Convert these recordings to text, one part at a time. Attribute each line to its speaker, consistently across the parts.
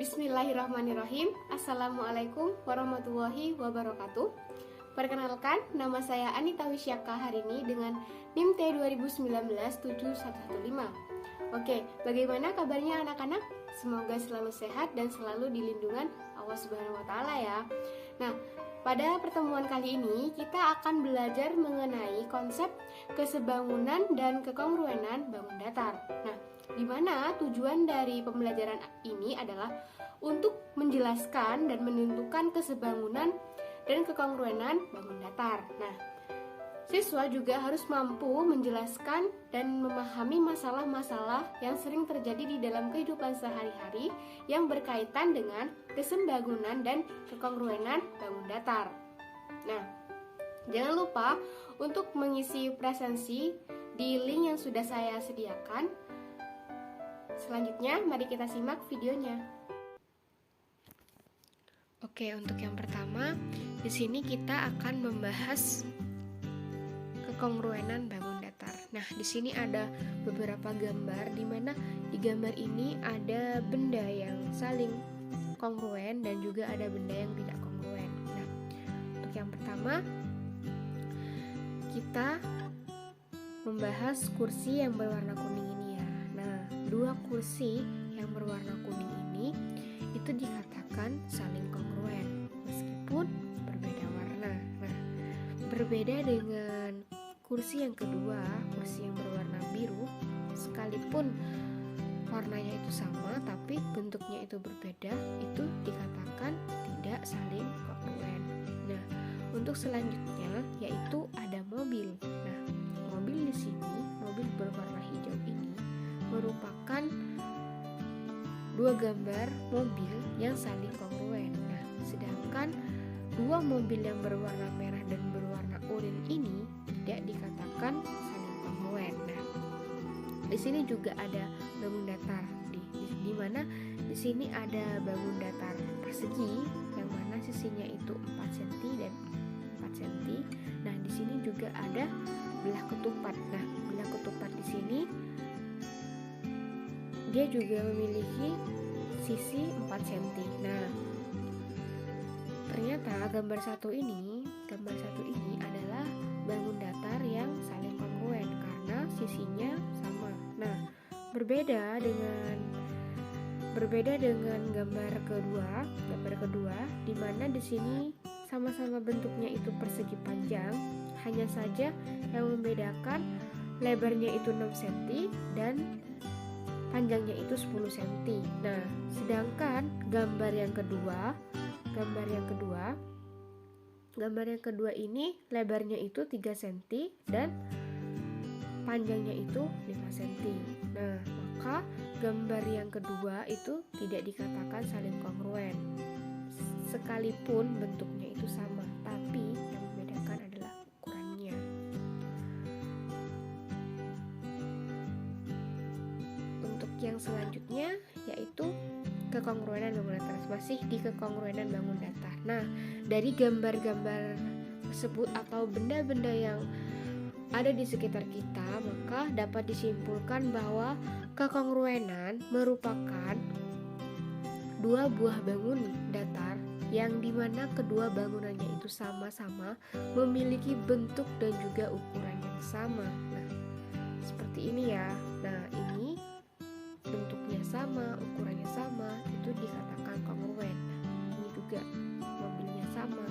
Speaker 1: Bismillahirrahmanirrahim. Assalamualaikum warahmatullahi wabarakatuh. Perkenalkan, nama saya Anita Wisyaka hari ini dengan NIM T 2019-7115. Oke, bagaimana kabarnya anak-anak? Semoga selalu sehat dan selalu dilindungan Allah Subhanahu wa taala ya. Nah, pada pertemuan kali ini kita akan belajar mengenai konsep kesebangunan dan kekongruenan bangun datar. Nah, di mana tujuan dari pembelajaran ini adalah untuk menjelaskan dan menentukan kesebangunan dan kekongruenan bangun datar. Nah, siswa juga harus mampu menjelaskan dan memahami masalah-masalah yang sering terjadi di dalam kehidupan sehari-hari yang berkaitan dengan kesebangunan dan kekongruenan bangun datar. Nah, jangan lupa untuk mengisi presensi di link yang sudah saya sediakan. Selanjutnya, mari kita simak videonya. Oke, untuk yang pertama, di sini kita akan membahas kekongruenan bangun datar. Nah, di sini ada beberapa gambar di mana di gambar ini ada benda yang saling kongruen dan juga ada benda yang tidak kongruen. Nah, untuk yang pertama kita membahas kursi yang berwarna kuning ini ya. Nah, dua kursi yang berwarna kuning ini itu dikatakan saling kongruen meskipun berbeda warna. Nah, berbeda dengan kursi yang kedua, kursi yang berwarna biru, sekalipun warnanya itu sama tapi bentuknya itu berbeda, itu dikatakan tidak saling kongruen. Nah, untuk selanjutnya yaitu ada mobil. Nah, mobil di sini, mobil berwarna hijau ini merupakan dua gambar mobil yang saling kongruen. Nah, sedangkan dua mobil yang berwarna merah dan berwarna oranye ini tidak dikatakan saling kongruen. Nah, di sini juga ada bangun datar di mana di sini ada bangun datar persegi yang mana sisinya itu 4 cm dan 4 cm. Nah, di sini juga ada belah ketupat. Nah, belah ketupat di sini dia juga memiliki sisi 4 cm. Nah, ternyata gambar satu ini adalah bangun datar yang saling kongruen karena sisinya sama. Nah, berbeda dengan gambar kedua di mana di sini sama-sama bentuknya itu persegi panjang, hanya saja yang membedakan lebarnya itu 6 cm dan panjangnya itu 10 cm. Nah, sedangkan gambar yang kedua ini lebarnya itu 3 cm dan panjangnya itu 5 cm. Nah, maka gambar yang kedua itu tidak dikatakan saling kongruen sekalipun bentuknya itu sama, tapi yang membedakan adalah ukurannya. Untuk yang selanjutnya yaitu kekongruenan bangun datar, masih di kekongruenan bangun datar. Nah, dari gambar-gambar tersebut atau benda-benda yang ada di sekitar kita, maka dapat disimpulkan bahwa kekongruenan merupakan dua buah bangun datar yang dimana kedua bangunannya itu sama-sama memiliki bentuk dan juga ukuran yang sama. Nah, seperti ini ya. Nah, ini bentuknya sama, ukurannya sama, itu dikatakan kongruen. Ini juga mobilnya sama,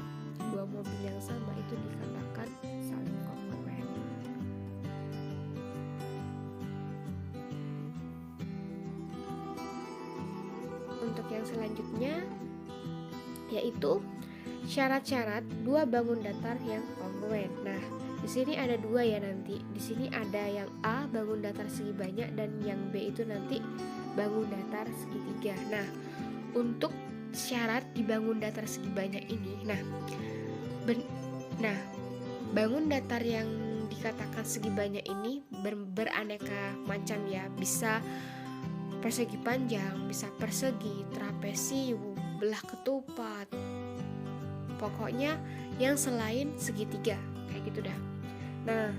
Speaker 1: dua mobil yang sama itu dikatakan saling kongruen. Untuk yang selanjutnya yaitu syarat-syarat dua bangun datar yang kongruen. Nah, di sini ada dua ya nanti. Di sini ada yang A bangun datar segi banyak dan yang B itu nanti bangun datar segitiga. Nah, untuk syarat di bangun datar segi banyak ini, bangun datar yang dikatakan segi banyak ini beraneka macam ya. Bisa persegi panjang, bisa persegi, trapesi, belah ketupat. Pokoknya yang selain segitiga, kayak gitu dah. Nah,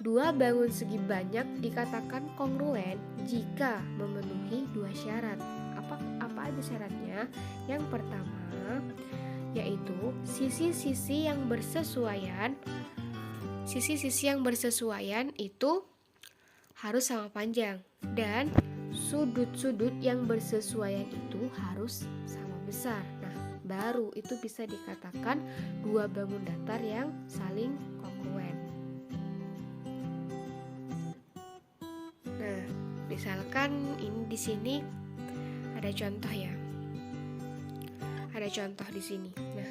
Speaker 1: dua bangun segi banyak dikatakan kongruen jika memenuhi dua syarat. aja syaratnya. Yang pertama yaitu sisi-sisi yang bersesuaian. Sisi-sisi yang bersesuaian itu harus sama panjang, dan sudut-sudut yang bersesuaian itu harus sama besar. Nah, baru itu bisa dikatakan dua bangun datar yang saling kongruen. Nah, misalkan ini di sini ada contoh ya. Ada contoh di sini. Nah,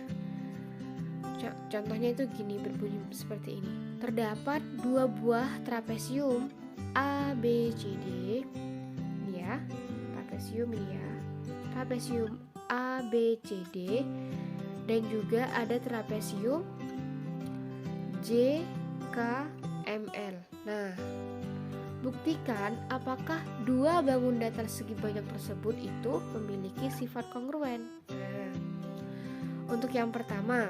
Speaker 1: contohnya itu gini, berbunyi seperti ini. Terdapat dua buah trapesium A, B, C, D. Ini ya, trapesium ini ya. Trapesium A, B, C, D. Dan juga ada trapesium J, K, M, L. Nah, buktikan apakah dua bangun datar segi banyak tersebut itu memiliki sifat kongruen. Nah, untuk yang pertama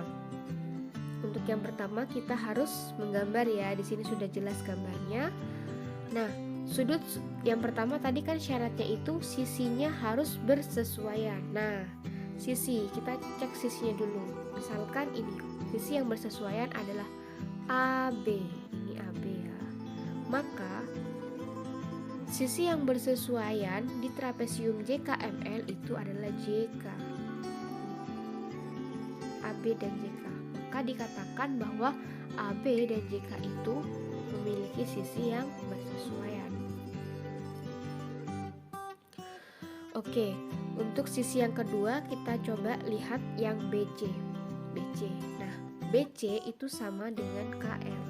Speaker 1: kita harus menggambar ya. Di sini sudah jelas gambarnya. Nah, sudut yang pertama tadi kan syaratnya itu sisinya harus bersesuaian. Nah, sisi, kita cek sisinya dulu. Misalkan ini, sisi yang bersesuaian adalah AB. Ini AB ya. Maka sisi yang bersesuaian di trapesium JKML itu adalah JK. AB dan JK. Maka dikatakan bahwa AB dan JK itu memiliki sisi yang bersesuaian. Oke, untuk sisi yang kedua kita coba lihat yang BC. Nah, BC itu sama dengan KL.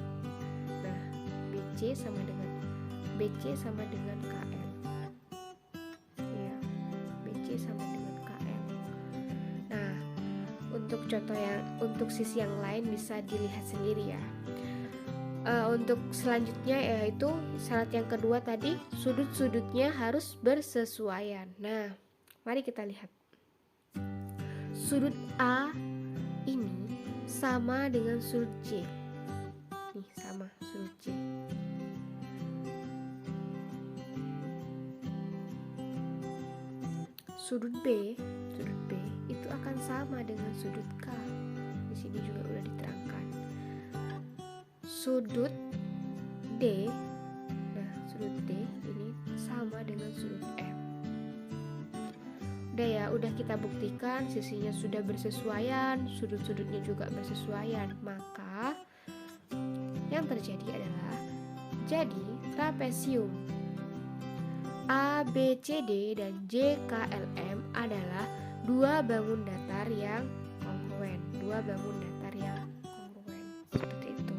Speaker 1: Nah, BC sama dengan KL. Ya, BC sama dengan KL. Nah, untuk sisi yang lain bisa dilihat sendiri ya. Untuk selanjutnya yaitu syarat yang kedua tadi, sudut-sudutnya harus bersesuaian. Nah, mari kita lihat. Sudut A ini sama dengan sudut C. Nih, sama sudut C. Sudut B itu akan sama dengan sudut K. Di sini juga udah diterangkan. Sudut D, nah sudut D ini sama dengan sudut M. Udah ya, udah kita buktikan sisinya sudah bersesuaian, sudut-sudutnya juga bersesuaian. Maka yang terjadi adalah jadi trapesium ABCD dan JKLM adalah dua bangun datar yang kongruen. Seperti itu.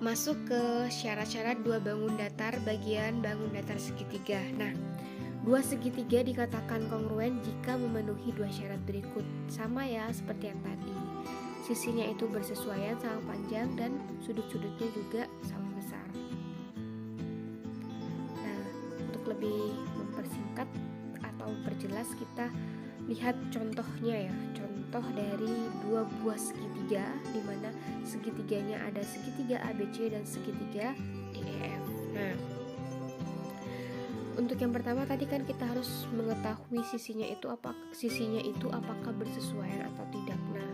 Speaker 1: Masuk ke syarat-syarat dua bangun datar bagian bangun datar segitiga. Nah, dua segitiga dikatakan kongruen jika memenuhi dua syarat berikut. Sama ya seperti yang tadi. Sisinya itu bersesuaian sama panjang dan sudut-sudutnya juga sama besar. Nah, untuk lebih mempersingkat atau memperjelas, kita lihat contohnya ya. Contoh dari dua buah segitiga, di mana segitiganya ada segitiga ABC dan segitiga DEF. Nah, untuk yang pertama tadi kan kita harus mengetahui sisinya itu apakah bersesuaian atau tidak. Nah,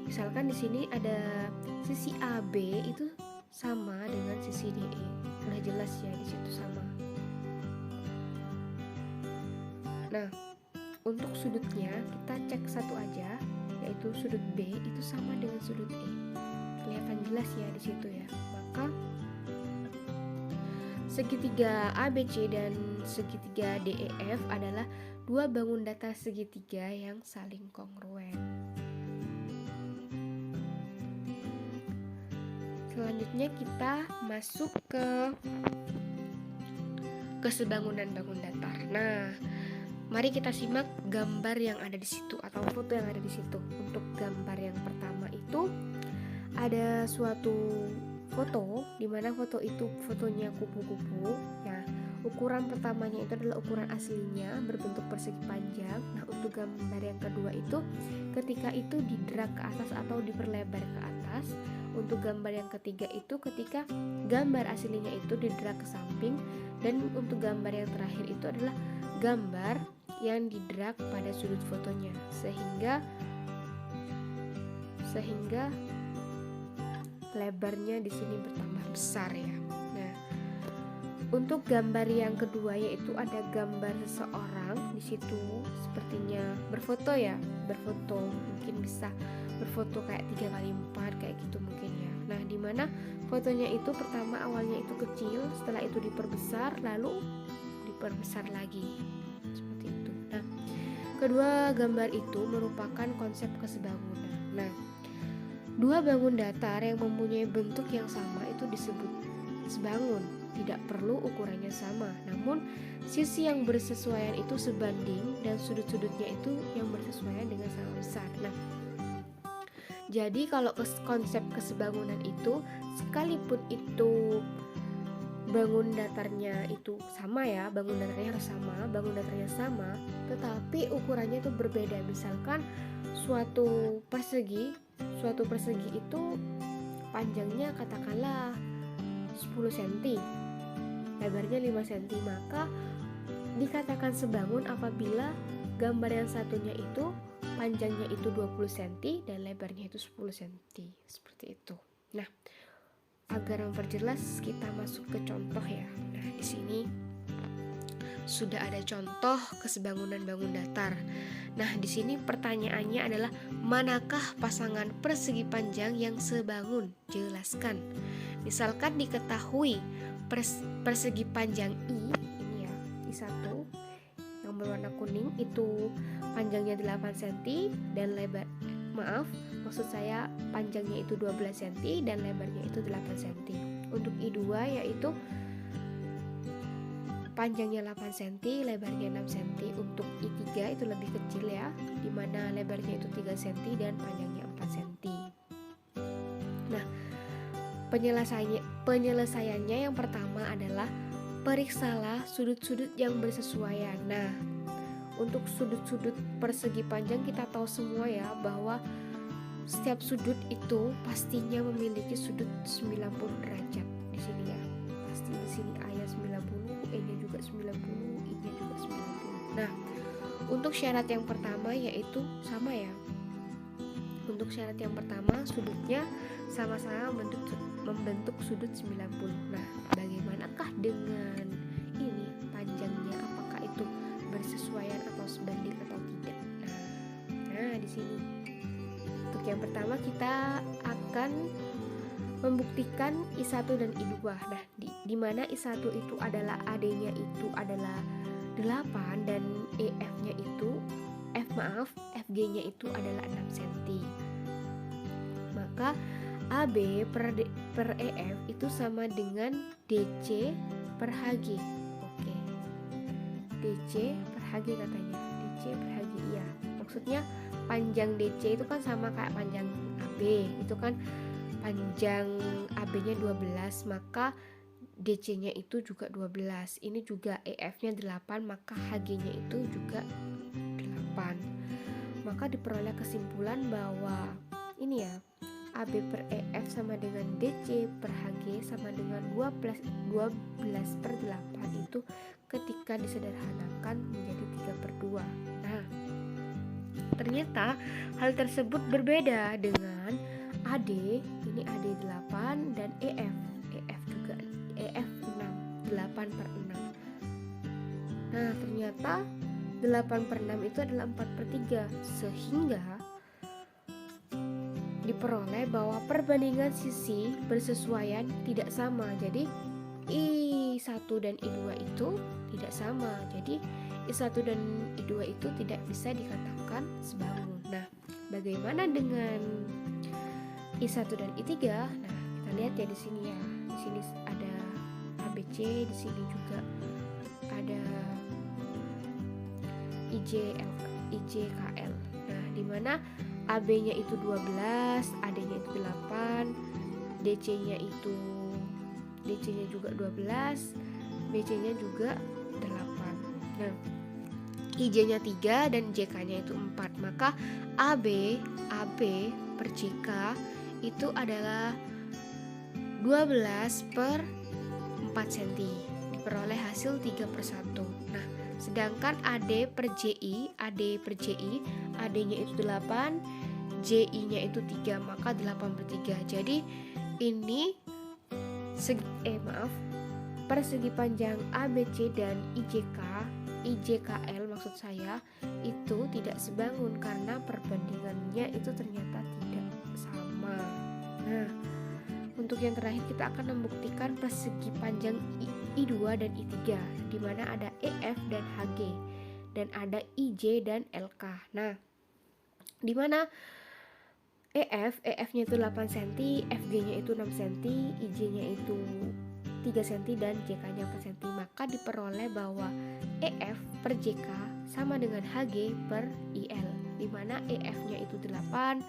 Speaker 1: misalkan di sini ada sisi AB itu sama dengan sisi DE. Udah jelas ya di situ sama. Nah, untuk sudutnya kita cek satu aja, yaitu sudut B itu sama dengan sudut E. Kelihatan jelas ya di situ ya. Maka segitiga ABC dan segitiga DEF adalah dua bangun datar segitiga yang saling kongruen. Selanjutnya kita masuk ke sebangunan-bangun datar. Nah, mari kita simak gambar yang ada di situ atau foto yang ada di situ. Untuk gambar yang pertama itu ada suatu foto, di mana foto itu fotonya kupu-kupu. Nah, ukuran pertamanya itu adalah ukuran aslinya berbentuk persegi panjang. Nah, untuk gambar yang kedua itu ketika itu didrag ke atas atau diperlebar ke atas, Untuk gambar yang ketiga itu ketika gambar aslinya itu didrag ke samping, dan untuk gambar yang terakhir itu adalah gambar yang didrag pada sudut fotonya sehingga lebarnya di sini bertambah besar ya. Nah, untuk gambar yang kedua yaitu ada gambar seseorang di situ sepertinya berfoto ya, mungkin bisa berfoto kayak 3x4 kayak gitu mungkin ya. Nah, dimana fotonya itu pertama awalnya itu kecil, setelah itu diperbesar, lalu diperbesar lagi seperti itu. Nah, kedua gambar itu merupakan konsep kesebangunan. Nah, dua bangun datar yang mempunyai bentuk yang sama itu disebut sebangun. Tidak perlu ukurannya sama, namun sisi yang bersesuaian itu sebanding dan sudut-sudutnya itu yang bersesuaian dengan sama besar. Nah, jadi kalau konsep kesebangunan itu sekalipun itu bangun datarnya itu sama ya, bangun datarnya harus sama, bangun datarnya sama, tetapi ukurannya itu berbeda. Misalkan suatu persegi itu panjangnya katakanlah 10 cm, lebarnya 5 cm, maka dikatakan sebangun apabila gambar yang satunya itu panjangnya itu 20 cm dan lebarnya itu 10 cm, seperti itu. Nah, agar memperjelas kita masuk ke contoh ya. Nah, di sini sudah ada contoh kesebangunan bangun datar. Nah, di sini pertanyaannya adalah manakah pasangan persegi panjang yang sebangun? Jelaskan. Misalkan diketahui persegi panjang ini ya, I1 yang berwarna kuning itu panjangnya 8 cm dan maksud saya panjangnya itu 12 cm dan lebarnya itu 8 cm. Untuk I2 yaitu panjangnya 8 cm, lebarnya 6 cm. Untuk I3 itu lebih kecil ya, dimana lebarnya itu 3 cm dan panjangnya 4 cm. Nah, penyelesaiannya yang pertama adalah periksalah sudut-sudut yang bersesuaian. Nah, untuk sudut-sudut persegi panjang kita tahu semua ya bahwa setiap sudut itu pastinya memiliki sudut 90 derajat di sini ya. Pasti di sini A-nya 90, E-nya juga 90, I-nya juga 90. Nah, untuk syarat yang pertama yaitu sama ya. Untuk syarat yang pertama sudutnya sama-sama membentuk sudut 90. Nah, bagaimanakah dengan ini panjangnya, apakah itu bersesuaian atau sebanding atau tidak? Nah, di sini untuk yang pertama kita akan membuktikan I1 dan I2. Nah, di mana I1 itu adalah AD-nya itu adalah 8 dan FG-nya itu adalah 6 cm. Maka AB per EF itu sama dengan DC per HG. Oke. DC per HG katanya. DC per HG iya. Maksudnya panjang DC itu kan sama kayak panjang AB. Itu kan panjang AB-nya 12, maka DC-nya itu juga 12. Ini juga EF-nya 8, maka HG-nya itu juga 8. Maka diperoleh kesimpulan bahwa ini ya, AB per EF sama dengan DC per HG sama dengan 12 per 8 itu ketika disederhanakan menjadi 3/2. Nah, ternyata hal tersebut berbeda dengan AD, ini AD 8 dan EF juga EF 6, 8/6. Nah, ternyata 8/6 itu adalah 4/3, sehingga diperoleh bahwa perbandingan sisi bersesuaian tidak sama. Jadi I1 dan I2 itu tidak sama. Jadi I1 dan I2 itu tidak bisa dikatakan sebangun. Nah, bagaimana dengan I1 dan I3? Nah, kita lihat ya di sini ya. Di sini ada ABC, di sini juga ada IJKL. Nah, di mana AB-nya itu 12, AD-nya itu 8, DC-nya juga 12, BC-nya juga 8. Nah, IJ-nya 3 dan JK-nya itu 4. Maka AB per JK itu adalah 12 per 4 cm, diperoleh hasil 3/1. Nah, sedangkan AD per JI, AD-nya itu 8, JI-nya itu 3, maka 8/3. Jadi ini persegi panjang ABC dan IJKL maksud saya itu tidak sebangun karena perbandingannya itu ternyata tidak sama. Nah, untuk yang terakhir kita akan membuktikan persegi panjang I2 dan I3 di mana ada EF dan HG dan ada IJ dan LK. Nah, di mana EF-nya itu 8 cm, FG-nya itu 6 cm, IJ-nya itu 3 cm dan JK-nya 4 cm. Maka diperoleh bahwa EF per JK sama dengan HG per IL, di mana EF-nya itu 8,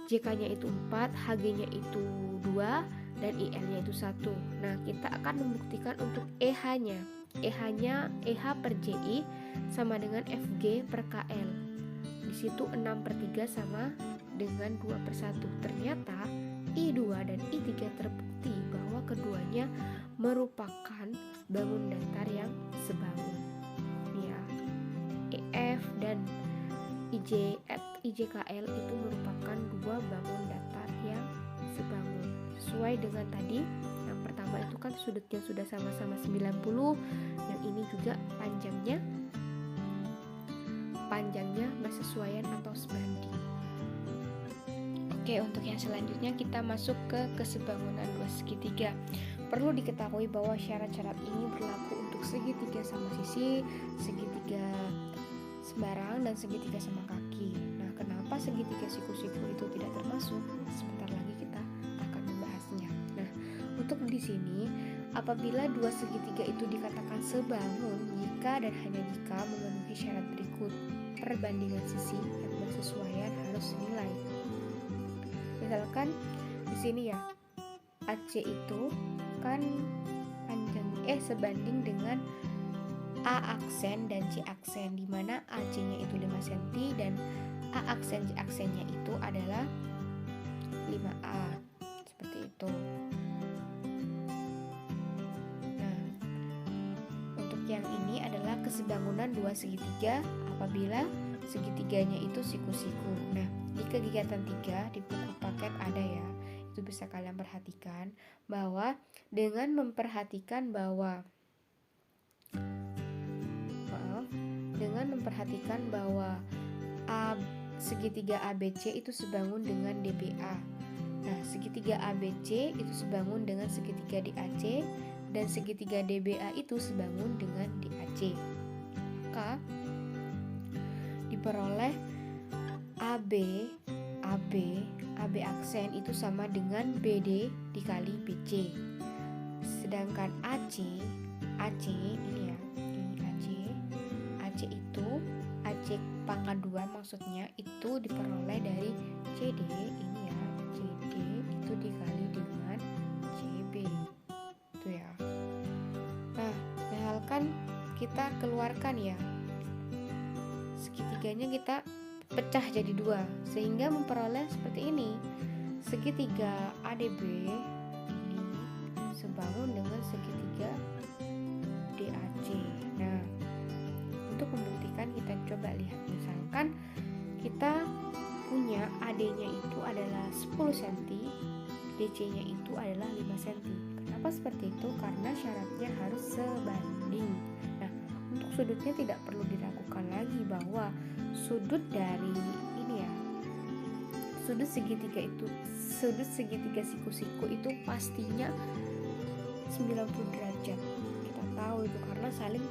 Speaker 1: JK-nya itu 4, HG-nya itu 2 dan IL-nya itu 1. Nah, kita akan membuktikan untuk EH-nya. EH per JI sama dengan FG per KL. Di situ 6/3 sama dengan 2/1. Ternyata I2 dan I3 terbukti bahwa keduanya merupakan bangun datar yang sebangun. Ya, EF dan IJKL itu merupakan dua bangun datar yang sebangun. Sesuai dengan tadi, yang pertama itu kan sudutnya sudah sama-sama 90, yang ini juga panjangnya bersesuaian atau sebanding. Oke, untuk yang selanjutnya kita masuk ke kesebangunan dua segitiga. Perlu diketahui bahwa syarat-syarat ini berlaku untuk segitiga sama sisi, segitiga sembarang, dan segitiga sama kaki. Nah, kenapa segitiga siku-siku itu tidak termasuk? Sebentar lagi kita akan membahasnya. Nah, untuk di sini, apabila dua segitiga itu dikatakan sebangun jika dan hanya jika memenuhi syarat berikut. Perbandingan sisi yang bersesuaian harus senilai. Misalkan di sini ya, AC itu kan panjang sebanding dengan A aksen dan C aksen, di mana AC-nya itu 5 cm dan A aksen C aksennya itu adalah 5A. Seperti itu. Nah, untuk yang ini adalah kesebangunan dua segitiga apabila segitiganya itu siku-siku. Nah, di kegiatan 3 di buku paket ada ya, itu bisa kalian perhatikan bahwa dengan memperhatikan bahwa segitiga ABC itu sebangun dengan DBA. Nah, segitiga ABC itu sebangun dengan segitiga DAC dan segitiga DBA itu sebangun dengan DAC. Maka diperoleh AB aksen itu sama dengan BD dikali BC. Sedangkan AC ini ya, ini AC itu AC pangkaduan maksudnya itu diperoleh dari CD ini ya, CD itu dikali dengan CB. Itu ya. Nah, misalkan kita keluarkan ya, segitiganya kita pecah jadi 2 sehingga memperoleh seperti ini. Segitiga ADB ini sebangun dengan segitiga DAC. Nah, untuk membuktikan kita coba lihat, misalkan kita punya AD-nya itu adalah 10 cm, DC-nya itu adalah 5 cm. Kenapa seperti itu? Karena syaratnya harus sebanding. Nah, untuk sudutnya tidak perlu diragukan lagi bahwa sudut dari ini ya, sudut segitiga siku-siku itu pastinya 90 derajat. Kita tahu itu karena saling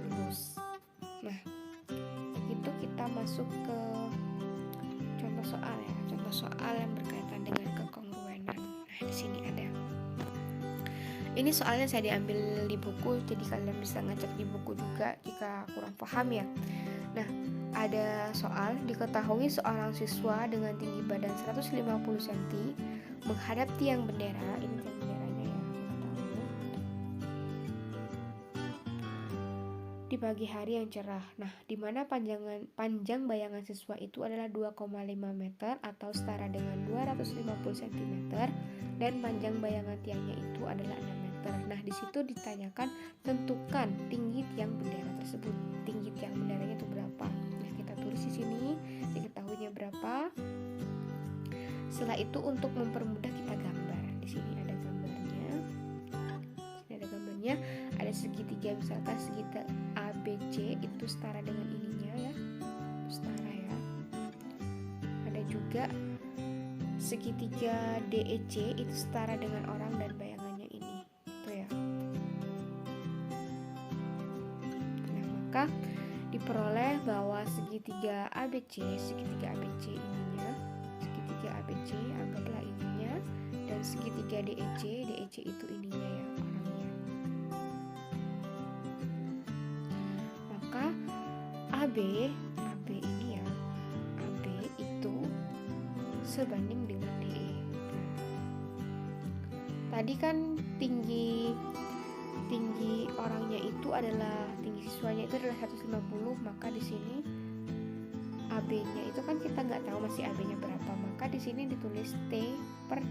Speaker 1: lurus. Nah, itu kita masuk ke contoh soal ya, contoh soal yang berkaitan dengan kekongruenan. Nah, di sini ada. Ini soalnya saya diambil di buku, jadi kalian bisa ngecek di buku juga jika kurang paham ya. Nah, ada soal, diketahui seorang siswa dengan tinggi badan 150 cm menghadap tiang bendera. Ini tiang benderanya ya, pagi hari yang cerah. Nah, di mana panjang bayangan siswa itu adalah 2,5 meter atau setara dengan 250 cm dan panjang bayangan tiangnya itu adalah 6 meter. Nah, di situ ditanyakan tentukan tinggi tiang bendera tersebut. Tinggi tiang benderanya itu berapa? Nah, kita tulis di sini diketahuinya berapa. Setelah itu untuk mempermudah kita gambar. Di sini ada gambarnya. Ada segitiga, misalkan segitiga ABC itu setara dengan ininya ya, setara ya. Ada juga segitiga DEC itu setara dengan orang dan bayangannya ini, itu ya. Nah, maka diperoleh bahwa segitiga ABC ininya, segitiga ABC anggaplah ininya, dan segitiga DEC itu ininya ya, orangnya. Maka AB ini ya, AB itu sebanding dengan DE. Tadi kan tinggi orangnya itu adalah, tinggi siswanya itu adalah 150, maka di sini AB-nya itu kan kita nggak tahu masih AB-nya berapa, maka di sini ditulis T per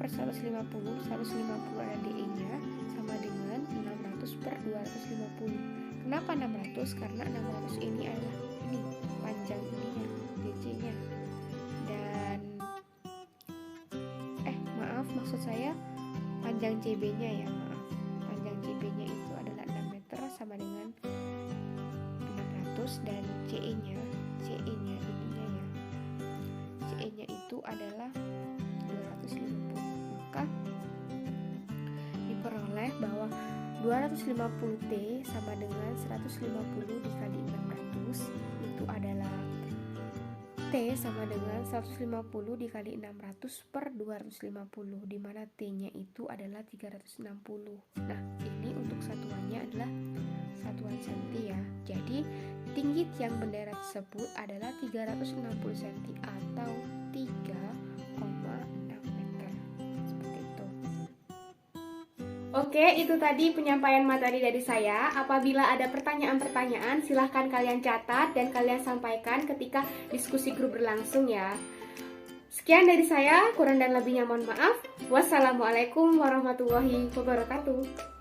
Speaker 1: 150 ada DE-nya sama dengan 600 per 250. Kenapa 600? Karena 600 ini adalah ini panjang ininya, DC-nya. Dan maksud saya panjang CB-nya ya, panjang CB-nya itu adalah 6 meter sama dengan 600, dan CE-nya ininya ya, CE-nya itu adalah 250. Maka diperoleh bahwa 250T sama dengan 150 dikali 600 itu adalah T sama dengan 150 dikali 600 per 250, di mana T-nya itu adalah 360. Nah, ini untuk satuannya adalah satuan senti ya. Jadi, tinggi tiang bendera tersebut adalah 360 cm atau 3,6 meter. Seperti itu.
Speaker 2: Oke, itu tadi penyampaian materi dari saya. Apabila ada pertanyaan-pertanyaan, silahkan kalian catat dan kalian sampaikan ketika diskusi grup berlangsung ya. Sekian dari saya, kurang dan lebihnya mohon maaf. Wassalamualaikum warahmatullahi wabarakatuh.